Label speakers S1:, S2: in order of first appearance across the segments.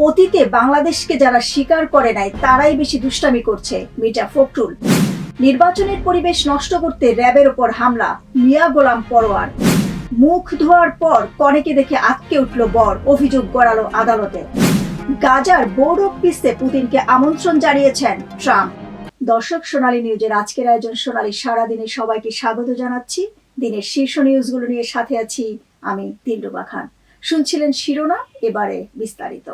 S1: অতীতে বাংলাদেশকে যারা স্বীকার করে নাই তারাই বেশি দুষ্টামি করছে, মির্জা ফখরুল। নির্বাচনের পরিবেশ নষ্ট করতে র্যাবের ওপর হামলা, মিয়া গোলাম পরোয়ার। মুখ ধোয়ার পর কনেকে দেখে আটকে উঠল বর, অভিযোগ গড়ালো আদালতে। গাজার বোর্ড অফ পিসে পুতিনকে আমন্ত্রণ জানিয়েছেন ট্রাম্প। দর্শক, সোনালী নিউজের আজকের আয়োজন সোনালী সারাদিনে সবাইকে স্বাগত জানাচ্ছি। দিনের শীর্ষ নিউজগুলো নিয়ে সাথে আছি আমি দিলরুবা খান। শুনছিলেন শিরোনাম, এবারে বিস্তারিত।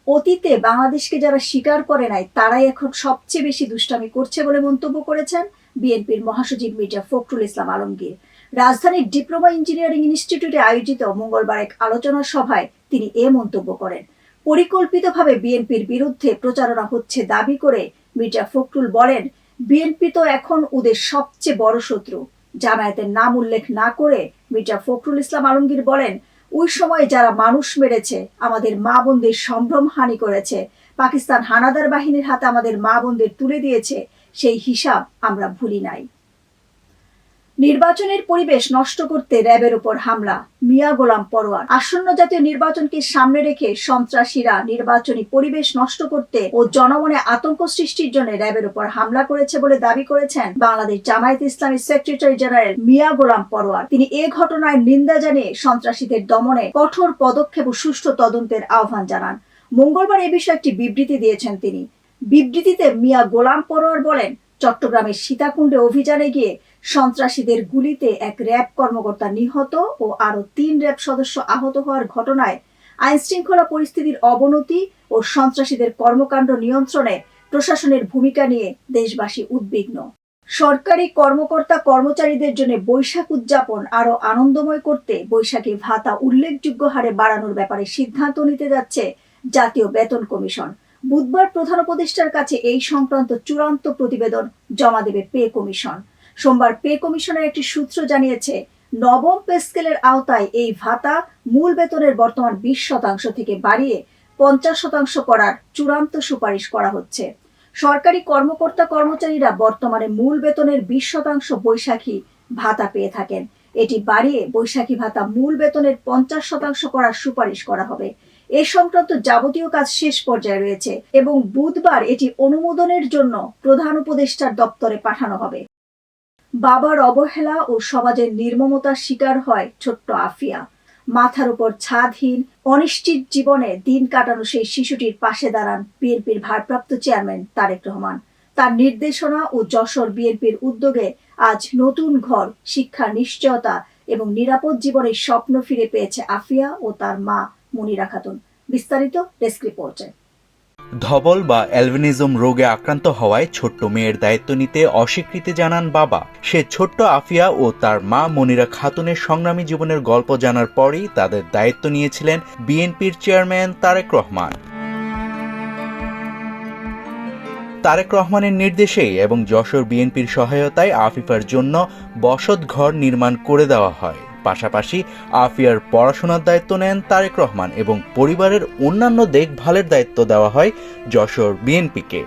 S1: অতীতে বাংলাদেশকে যারা স্বীকার করে নাই তারাই এখন সবচেয়ে বেশি দুষ্টামি করছে বলে মন্তব্য করেছেন বিএনপির মহাসচিব মির্জা ফখরুল ইসলাম আলমগীর। রাজধানীর ডিপ্লোমা ইঞ্জিনিয়ারিং ইনস্টিটিউটে আয়োজিত মঙ্গলবার এক আলোচনা সভায় তিনি এ মন্তব্য করেন। পরিকল্পিতভাবে বিএনপির বিরুদ্ধে প্রচারণা হচ্ছে দাবি করে মির্জা ফখরুল বলেন, বিএনপি তো এখন ওদের সবচেয়ে বড় শত্রু। জামায়াতের নাম উল্লেখ না করে মির্জা ফখরুল ইসলাম আলমগীর বলেন, ওই সময় যারা মানুষ মেরেছে, আমাদের মা বোনদের সম্ভ্রম হানি করেছে, পাকিস্তান হানাদার বাহিনীর হাতে আমাদের মা বোনদের তুলে দিয়েছে, সেই হিসাব আমরা ভুলি নাই। নির্বাচনের পরিবেশ নষ্ট করতে র্যাবের উপর হামলা, মিয়া গোলাম পরোয়ার। আসন্ন জাতীয় নির্বাচনকে সামনে রেখে সন্ত্রাসীরা নির্বাচনী পরিবেশ নষ্ট করতে ও জনমনে আতঙ্ক সৃষ্টির জন্য র্যাবের উপর হামলা করেছে বলে দাবি করেছেন বাংলাদেশ জামায়াতে ইসলামী সেক্রেটারি জেনারেল মিয়া গোলাম পরোয়ার। তিনি এ ঘটনায় নিন্দা জানিয়ে সন্ত্রাসীদের দমনে কঠোর পদক্ষেপ ও সুষ্ঠু তদন্তের আহ্বান জানান। মঙ্গলবার এ বিষয়ে একটি বিবৃতি দিয়েছেন তিনি। বিবৃতিতে মিয়া গোলাম পরোয়ার বলেন, চট্টগ্রামের সীতাকুণ্ডে অভিযানে গিয়ে সন্ত্রাসীদের গুলিতে এক র্যাব কর্মকর্তা নিহত ও আরো ৩ র্যাব সদস্য আহত হওয়ার ঘটনায় আইন শৃঙ্খলা পরিস্থিতির অবনতি ও সন্ত্রাসীদের কর্মকাণ্ড নিয়ন্ত্রণে প্রশাসনের ভূমিকা নিয়ে দেশবাসী উদ্বিগ্ন। সরকারি কর্মকর্তা কর্মচারীদের জন্য বৈশাখ উদযাপন আরো আনন্দময় করতে বৈশাখী ভাতা উল্লেখযোগ্য হারে বাড়ানোর ব্যাপারে সিদ্ধান্ত নিতে যাচ্ছে জাতীয় বেতন কমিশন। বুধবার প্রধান উপদেষ্টার কাছে এই সংক্রান্ত চূড়ান্ত প্রতিবেদন জমা দেবে পে কমিশন। সোমবার পে কমিশনের একটি সূত্র জানিয়েছে, নবম পে স্কেলের আওতায় এই ভাতা মূল বেতনের বর্তমান 20% থেকে বাড়িয়ে 50% করার চূড়ান্ত সুপারিশ করা হচ্ছে। সরকারি কর্মকর্তা কর্মচারীরা বর্তমানে মূল বেতনের 20% বৈশাখী ভাতা পেয়ে থাকেন। এটি বাড়িয়ে বৈশাখী ভাতা মূল বেতনের 50% করার সুপারিশ করা হবে। এ সংক্রান্ত যাবতীয় কাজ শেষ পর্যায়ে রয়েছে এবং বুধবার এটি অনুমোদনের জন্য প্রধান উপদেষ্টার দপ্তরে পাঠানো হবে। বাবার অবহেলা ও সমাজের নির্মমতার শিকার হয় ছোট্ট আফিয়া। মাথার উপর ছাদহীন অনিশ্চিত জীবনে দিন কাটানো সেই শিশুটির পাশে দাঁড়ান বিএনপির ভারপ্রাপ্ত চেয়ারম্যান তারেক রহমান। তার নির্দেশনা ও যশোর বিএনপির উদ্যোগে আজ নতুন ঘর, শিক্ষার নিশ্চয়তা এবং নিরাপদ জীবনের স্বপ্ন ফিরে পেয়েছে আফিয়া ও তার মা মুনিরা খাতুন। বিস্তারিত ডেস্ক রিপোর্টে।
S2: ধবল বা অ্যালবিনিজম রোগে আক্রান্ত হওয়ায় ছোট্ট মেয়ের দায়িত্ব নিতে অস্বীকৃতি জানান বাবা। সে ছোট্ট আফিয়া ও তার মা মনিরা খাতুনের সংগ্রামী জীবনের গল্প জানার পরই তাদের দায়িত্ব নিয়েছিলেন বিএনপির চেয়ারম্যান তারেক রহমান। তারেক রহমানের নির্দেশেই এবং যশোর বিএনপির সহায়তায় আফিফার জন্য বসত ঘর নির্মাণ করে দেওয়া হয়। পাশাপাশি আফিয়ার পড়াশোনার দায়িত্ব নেন তারেক রহমান এবং পরিবারের অন্যান্য দেখভালের দায়িত্ব দেওয়া হয় যশোর বিএনপিকে।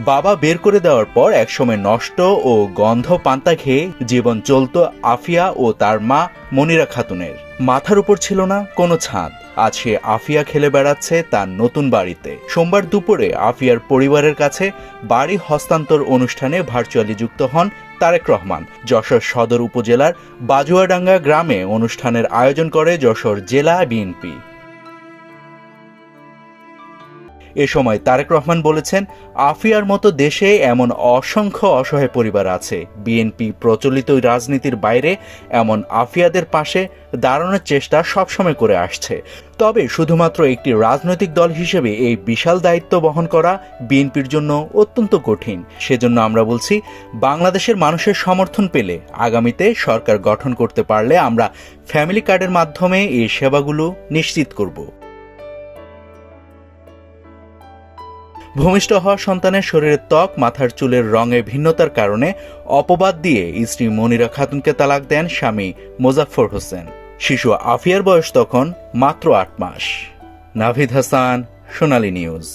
S2: বাবা বের করে দেওয়ার পর একসময় নষ্ট ও গন্ধ পান্তা খেয়ে জীবন চলত আফিয়া ও তার মা মনিরা খাতুনের। মাথার উপর ছিল না কোনো ছাদ। আজ সে আফিয়া খেলে বেড়াচ্ছে তার নতুন বাড়িতে। সোমবার দুপুরে আফিয়ার পরিবারের কাছে বাড়ি হস্তান্তর অনুষ্ঠানে ভার্চুয়ালি যুক্ত হন তারেক রহমান। যশোর সদর উপজেলার বাজুয়াডাঙ্গা গ্রামে অনুষ্ঠানের আয়োজন করে যশোর জেলা বিএনপি। এ সময় তারেক রহমান বলেছেন, আফিয়ার মতো দেশে এমন অসংখ্য অসহায় পরিবার আছে। বিএনপি প্রচলিত রাজনীতির বাইরে এমন আফিয়াদের পাশে দাঁড়ানোর চেষ্টা সবসময় করে আসছে। তবে শুধুমাত্র একটি রাজনৈতিক দল হিসেবে এই বিশাল দায়িত্ব বহন করা বিএনপির জন্য অত্যন্ত কঠিন। সেজন্য আমরা বলছি, বাংলাদেশের মানুষের সমর্থন পেলে আগামীতে সরকার গঠন করতে পারলে আমরা ফ্যামিলি কার্ডের মাধ্যমে এই সেবাগুলো নিশ্চিত করব। ভূমিষ্ঠ হওয়া সন্তানের শরীরের ত্বক, মাথার চুলের রঙে ভিন্নতার কারণে অপবাদ দিয়ে স্ত্রী মনিরা খাতুনকে তালাক দেন স্বামী মোজাফফর হোসেন। শিশু আফিয়ার বয়স তখন মাত্র 8 মাস। নাভিদ হাসান, সোনালী নিউজ।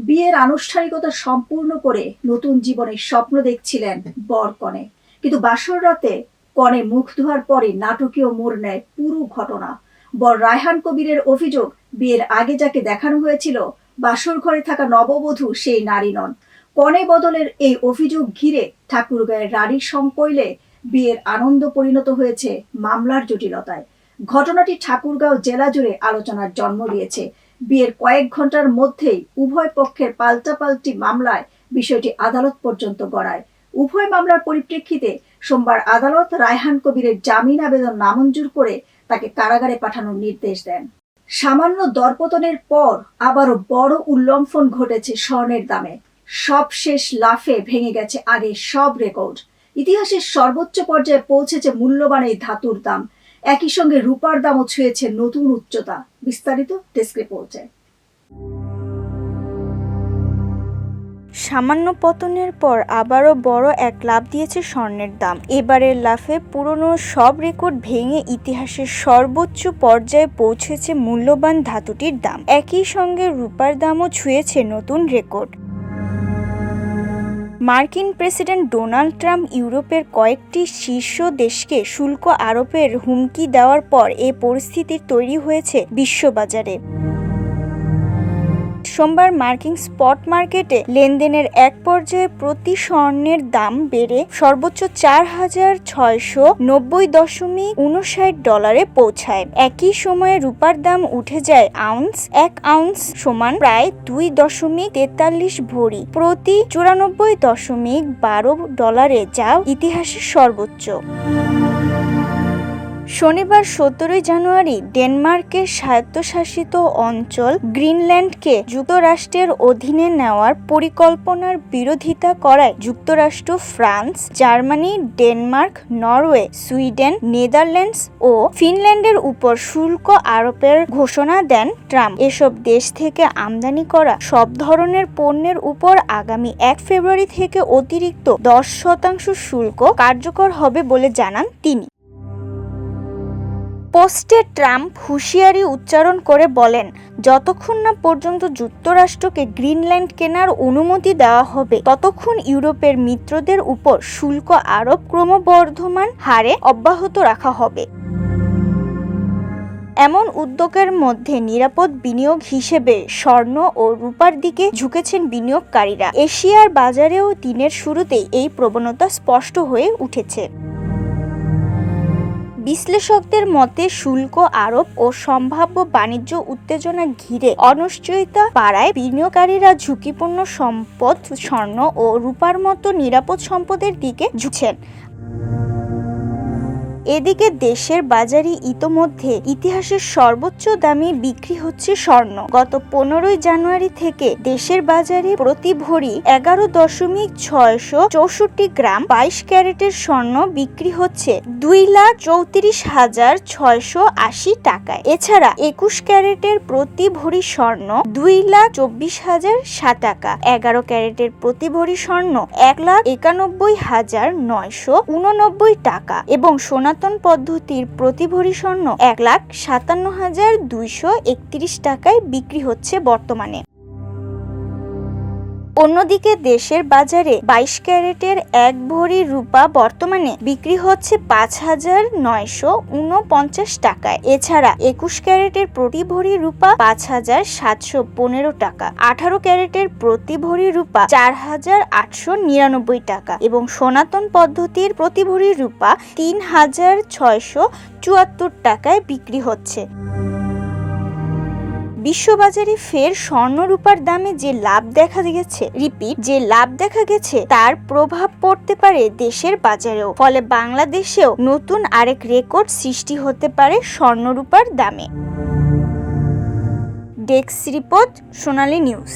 S1: বিয়ের আনুষ্ঠানিকতা সম্পূর্ণ করে নতুন জীবনের স্বপ্ন দেখছিলেন বর কনে, কিন্তু বাসর রাতে কনে মুখ ধোয়ার পরে নাটকীয় মোড় নেয় পুরো ঘটনা। বর রায়হান কবিরের অভিযোগ, বিয়ের আগে যাকে দেখানো হয়েছিল বাসর ঘরে থাকা নববধূ সেই নারী নন। কনে বদলের এই অভিযোগ ঘিরে ঠাকুরগাঁয়ের রানীর সংকইলে বিয়ের আনন্দ পরিণত হয়েছে মামলার জটিলতায়। ঘটনাটি ঠাকুরগাঁও জেলা জুড়ে আলোচনার জন্ম দিয়েছে। বিয়ের কয়েক ঘন্টার মধ্যেই উভয় পক্ষের পাল্টাপাল্টি মামলায় বিষয়টি আদালত পর্যন্ত গড়ায়। উভয় মামলার পরিপ্রেক্ষিতে সোমবার আদালত রায়হান কবিরের জামিন আবেদন নামঞ্জুর করে তাকে কারাগারে পাঠানোর নির্দেশ দেন। সামান্য দরপতনের পর আবারও বড় উল্লঙ্ঘন ঘটেছে স্বর্ণের দামে। সবশেষ লাফে ভেঙে গেছে আগের সব রেকর্ড। ইতিহাসের সর্বোচ্চ পর্যায়ে পৌঁছেছে মূল্যবান এই ধাতুর দাম। একই সঙ্গে রূপার দামও ছুঁয়েছে নতুন উচ্চতা। বিস্তারিত ডেস্ক রিপোর্টে।
S3: সামান্য পতনের পর আবারও বড় এক লাফ দিয়েছে স্বর্ণের দাম। এবারের লাফে পুরনো সব রেকর্ড ভেঙে ইতিহাসের সর্বোচ্চ পর্যায়ে পৌঁছেছে মূল্যবান ধাতুটির দাম। একই সঙ্গে রূপার দামও ছুঁয়েছে নতুন রেকর্ড। মার্কিন প্রেসিডেন্ট ডোনাল্ড ট্রাম্প ইউরোপের কয়েকটি শীর্ষ দেশকে শুল্ক আরোপের হুমকি দেওয়ার পর এ পরিস্থিতির তৈরি হয়েছে বিশ্ববাজারে। সোমবার মার্কিন স্পট মার্কেটে লেনদেনের এক পর্যায়ে প্রতি স্বর্ণের দাম বেড়ে সর্বোচ্চ $4,690.59 পৌঁছায়। একই সময়ে রূপার দাম উঠে যায় আউন্স। এক আউন্স সমান প্রায় 2.43 ভরি প্রতি $94.12, যা ইতিহাসের সর্বোচ্চ। শনিবার 17 জানুয়ারি ডেনমার্কের স্বায়ত্তশাসিত অঞ্চল গ্রিনল্যান্ডকে যুক্তরাষ্ট্রের অধীনে নেওয়ার পরিকল্পনার বিরোধিতা করায় যুক্তরাষ্ট্র, France, Germany, Denmark, Norway, Sweden, Netherlands ও ফিনল্যান্ডের উপর শুল্ক আরোপের ঘোষণা দেন ট্রাম্প। এসব দেশ থেকে আমদানি করা সব ধরনের পণ্যের উপর আগামী 1 ফেব্রুয়ারি থেকে অতিরিক্ত 10% শুল্ক কার্যকর হবে বলে জানান তিনি। পোস্টে ট্রাম্প হুঁশিয়ারি উচ্চারণ করে বলেন, যতক্ষণ না পর্যন্ত যুক্তরাষ্ট্রকে গ্রিনল্যান্ড কেনার অনুমতি দেওয়া হবে ততক্ষণ ইউরোপের মিত্রদের উপর শুল্ক আরোপ ক্রমবর্ধমান হারে অব্যাহত রাখা হবে। এমন উদ্যোগের মধ্যে নিরাপদ বিনিয়োগ হিসেবে স্বর্ণ ও রূপার দিকে ঝুঁকেছেন বিনিয়োগকারীরা। এশিয়ার বাজারেও দিনের শুরুতেই এই প্রবণতা স্পষ্ট হয়ে উঠেছে। বিশ্লেষকদের মতে শুল্ক আরোপ ও সম্ভাব্য বাণিজ্য উত্তেজনা ঘিরে অনিশ্চয়তা বাড়ায় বিনিয়োগকারীরা ঝুঁকিপূর্ণ সম্পদ স্বর্ণ ও রূপার মতো নিরাপদ সম্পদের দিকে ঝুঁকছেন। এদিকে দেশের বাজারে ইতোমধ্যে ইতিহাসের সর্বোচ্চ দামে বিক্রি হচ্ছে স্বর্ণ। গত 15 জানুয়ারি থেকে দেশের বাজারে প্রতি ভরি 11.664 গ্রাম 22 ক্যারেটের স্বর্ণ বিক্রি হচ্ছে 2,34,680 টাকায়। এছাড়া 21 ক্যারেটের প্রতি ভরি স্বর্ণ 2,24,007 টাকা, 11 ক্যারেটের প্রতি ভরি স্বর্ণ 1,91,989 টাকা এবং সনাতন পদ্ধতির প্রতি ভরি স্বর্ণ 1,57,231 টাকায় বিক্রি হচ্ছে বর্তমানে। অন্যদিকে দেশের বাজারে 22 ক্যারেটের এক ভরি রূপা বর্তমানে বিক্রি হচ্ছে 5,949 টাকায়। এছাড়া 21 ক্যারেটের প্রতি ভরি রূপা 5,715 টাকা, 18 ক্যারেটের প্রতি ভরি রূপা 4,899 টাকা এবং সনাতন পদ্ধতির প্রতি ভরি রূপা 3,674 টাকায় বিক্রি হচ্ছে। বিশ্ববাজারে ফের স্বর্ণ রূপার দামে যে লাভ দেখা গেছে তার প্রভাব পড়তে পারে দেশের বাজারেও। ফলে বাংলাদেশেও নতুন আরেক রেকর্ড সৃষ্টি হতে পারে স্বর্ণ রূপার দামে। ডেস্ক রিপোর্ট, সোনালী নিউজ।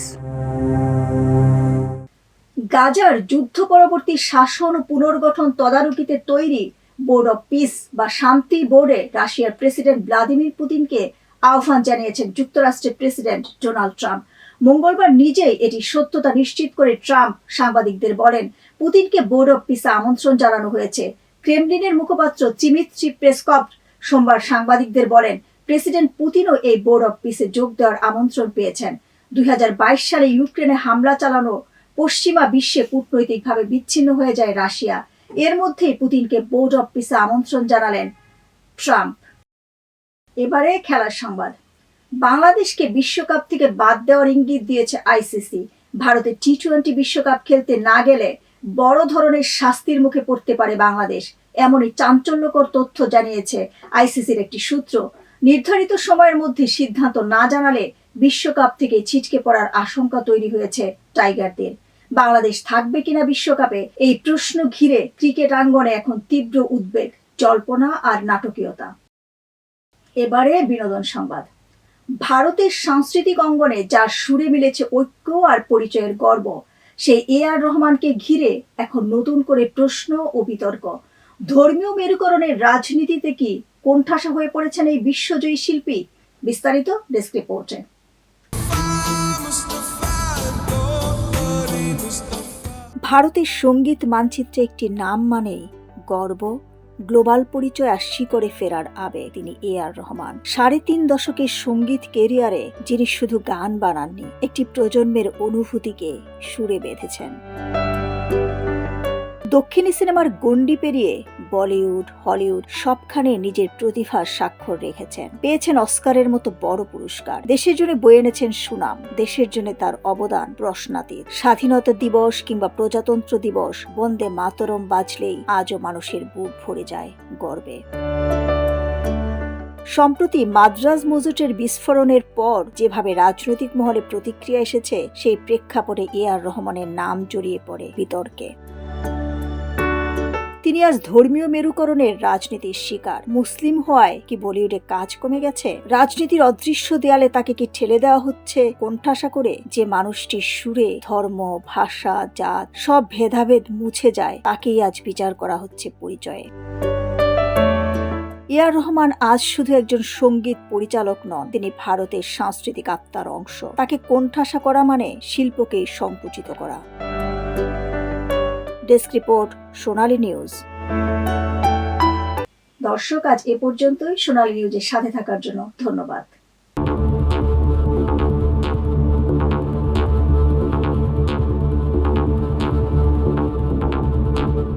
S1: গাজার যুদ্ধ পরবর্তী শাসন ও পুনর্গঠন তদারকিতে তৈরি বোর্ড অব পিস বা শান্তি বোর্ডে রাশিয়ার প্রেসিডেন্ট ভ্লাদিমির পুতিনকে আহ্বান জানিয়েছেন যুক্তরাষ্ট্রের প্রেসিডেন্ট ডোনাল্ড ট্রাম্প। মঙ্গলবার নিজেই এটি সত্যতা নিশ্চিত করে ট্রাম্প সাংবাদিকদের বলেন, পুতিনকে বোর্ড অব পিসে আমন্ত্রণ জানানো হয়েছে। ক্রেমলিনের মুখপাত্র দিমিত্রি পেসকভ সোমবার সাংবাদিকদের বলেন, প্রেসিডেন্ট পুতিনও এই বোর্ড অব পিসে যোগ দেওয়ার আমন্ত্রণ পেয়েছেন। 2022 সালে ইউক্রেনে হামলা চালানো পশ্চিমা বিশ্বে কূটনৈতিকভাবে বিচ্ছিন্ন হয়ে যায় রাশিয়া। এর মধ্যেই পুতিনকে বোর্ড অব পিসে আমন্ত্রণ জানালেন ট্রাম্প। এবারে খেলার সংবাদ। বাংলাদেশকে বিশ্বকাপ থেকে বাদ দেওয়ার ইঙ্গিত দিয়েছে আইসিসি। ভারতে টি-20 বিশ্বকাপ খেলতে না গেলে বড় ধরনের শাস্তির মুখে পড়তে পারে বাংলাদেশ, এমনই চাঞ্চল্যকর তথ্য জানিয়েছে আইসিসির একটি সূত্র। নির্ধারিত সময়ের মধ্যে সিদ্ধান্ত না জানালে বিশ্বকাপ থেকে ছিটকে পড়ার আশঙ্কা তৈরি হয়েছে টাইগারদের। বাংলাদেশ থাকবে কিনা বিশ্বকাপে, এই প্রশ্ন ঘিরে ক্রিকেট আঙ্গনে এখন তীব্র উদ্বেগ, জল্পনা আর নাটকীয়তা। এবারে বিনোদন সংবাদ। ভারতের সাংস্কৃতিক অঙ্গনে যার সুরে মিলেছে ঐক্য আর পরিচয়ের গর্ব, সেই এ.আর. রহমানকে ঘিরে এখন নতুন করে প্রশ্ন ও বিতর্ক। ধর্মীয় মেরুকরণের রাজনীতিতে কি কোণঠাসা হয়ে পড়েছেন এই বিশ্বজয়ী শিল্পী? বিস্তারিত ডেস্ক রিপোর্টে। ভারতের সঙ্গীত মানচিত্রে একটি নাম মানেই গর্ব, গ্লোবাল পরিচয় আর শিকড়ে ফেরার আবেগ। তিনি এ.আর. রহমান। 3.5 দশকের সঙ্গীত কেরিয়ারে যিনি শুধু গান বানাননি, একটি প্রজন্মের অনুভূতিকে সুরে বেঁধেছেন। দক্ষিণী সিনেমার গণ্ডি পেরিয়ে বলিউড, হলিউড সবখানে নিজের প্রতিভার স্বাক্ষর রেখেছেন। পেয়েছেন অস্কারের মতো বড় পুরস্কার। দেশের জন্য বয়ে এনেছেন সুনাম। দেশের জন্য তার অবদান প্রশ্নাতীত। স্বাধীনতা দিবস কিংবা প্রজাতন্ত্র দিবস বন্দে মাতরম বাজলেই আজও মানুষের বুক ভরে যায় গর্বে। সম্প্রতি মাদ্রাজ মজুটের বিস্ফোরণের পর যেভাবে রাজনৈতিক মহলে প্রতিক্রিয়া এসেছে, সেই প্রেক্ষাপটে এ.আর. রহমানের নাম জড়িয়ে পড়ে বিতর্কে। তিনি আজ ধর্মীয় মেরুকরণের রাজনীতির শিকার। মুসলিম হওয়ায় কি বলিউডে কাজ কমে গেছে? রাজনীতির অদৃশ্য দেয়ালে তাকে কি ঠেলে দেওয়া হচ্ছে কোণঠাসা করে? যে মানুষটির সুরে ধর্ম, ভাষা, জাত সব ভেদাভেদ মুছে যায়, তাকেই আজ বিচার করা হচ্ছে পরিচয়ে। এ.আর. রহমান আজ শুধু একজন সঙ্গীত পরিচালক নন, তিনি ভারতের সাংস্কৃতিক আত্মার অংশ। তাকে কোণঠাসা করা মানে শিল্পকেই সংকুচিত করা। ডেস্ক রিপোর্ট, সোনালী নিউজ। দর্শক, আজ এ পর্যন্তই। সোনালী নিউজের সাথে থাকার জন্য ধন্যবাদ।